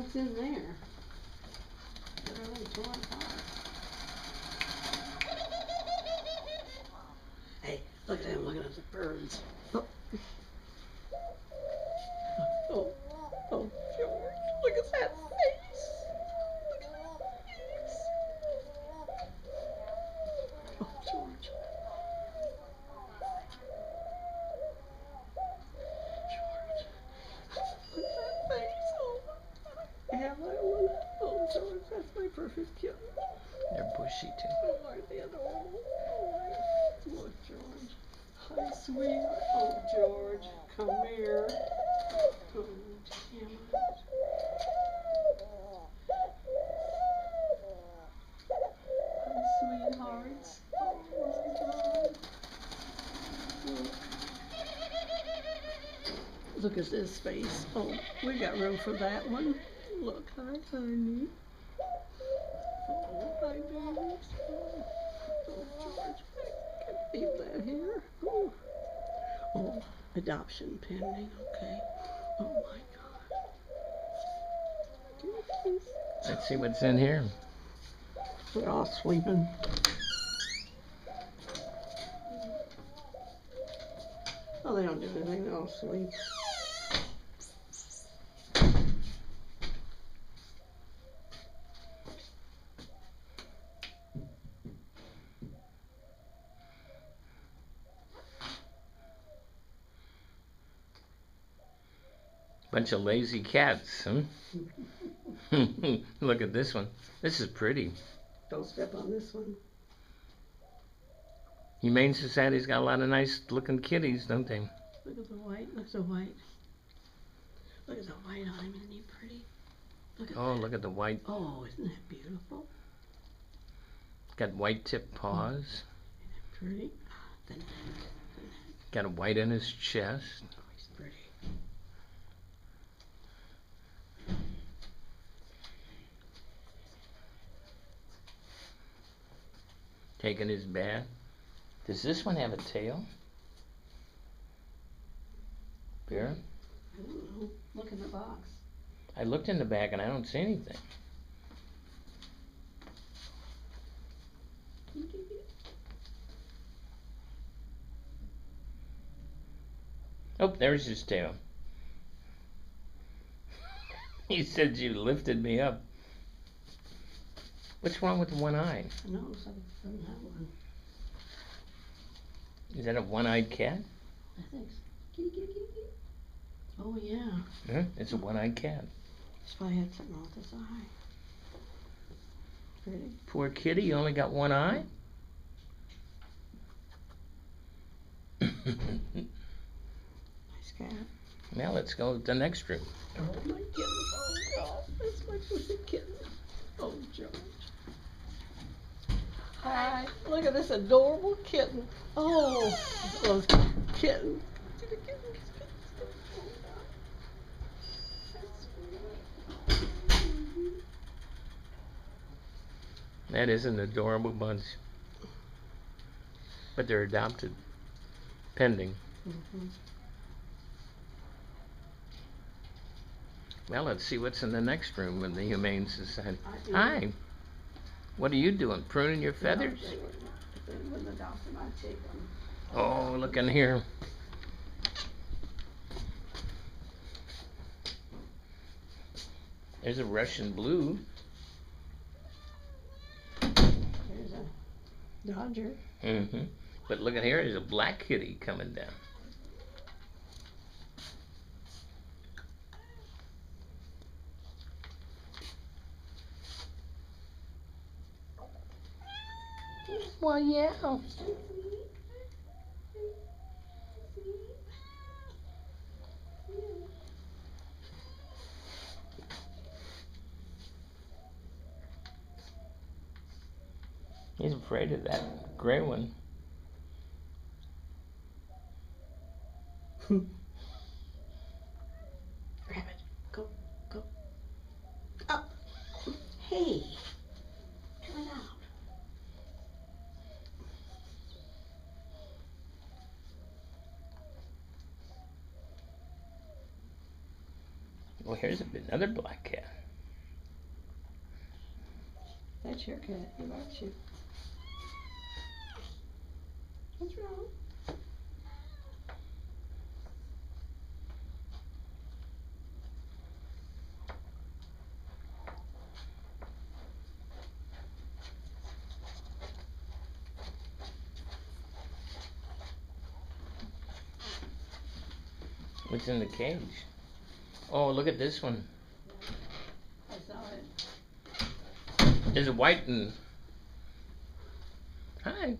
what's in there. They're really torn apart. Hey, look at him looking at the birds. Oh. Oh, oh, George, look at that face. Look at that face. Oh, George. George. Look at that face. Oh, I have that one. Oh, George, that's my perfect kitten. They're bushy too. Oh, aren't they adorable? Oh, look, George. Hi, sweetheart. Oh, George, come here. Oh, damn it. Hi, sweethearts. Oh, my God. Look at this face. Oh, we got room for that one. Look, hi, honey. Oh, hi, babies. Oh, George, I can leave that here. Oh. Oh, adoption pending, okay. Oh my God. Let's see what's in here. They're all sleeping. Oh, they don't do anything, they're all asleep. Bunch of lazy cats, huh? Look at this one. This is pretty. Don't step on this one. Humane Society's got a lot of nice looking kitties, don't they? Look at the white, look at the white. Look at the white on him, isn't he pretty? Look at Oh, that. look at the white. Oh, isn't that beautiful? Got white tip paws. Isn't that pretty? The neck, the neck. Got a white in his chest. Oh, he's pretty. Taking his bath. Does this one have a tail? Vera? I don't know. Look in the box. I looked in the back and I don't see anything. Oh, there's his tail. He said you lifted me up. What's wrong with the one eye? No, it doesn't have one. Is that a one-eyed cat? I think so. Kitty, kitty, kitty, kitty. Oh, yeah. Huh? It's a one-eyed cat. It's probably had something wrong with his eye. Pretty. Poor kitty, you only got one eye? Nice cat. Now let's go to the next room. Oh, my kitten. Oh, God. That's my perfect kitten. Oh, George. Hi. Look at this adorable kitten. Oh, those kittens. That is an adorable bunch. But they're adopted. Pending. Mm-hmm. Well, let's see what's in the next room in the Humane Society. Hi. What are you doing? Pruning your feathers? No, if they wouldn't adopt them, I'd take them. Oh, look in here. There's a Russian blue. There's a Dodger. Mm-hmm. But look at here, there's a black kitty coming down. Well, yeah. He's afraid of that gray one. Rabbit, go, go. Oh, hey, come out. Well, here's another black cat. touch your cat. He likes you. What's wrong? What's in the cage? Oh, look at this one. I saw it. There's a white one. Hi.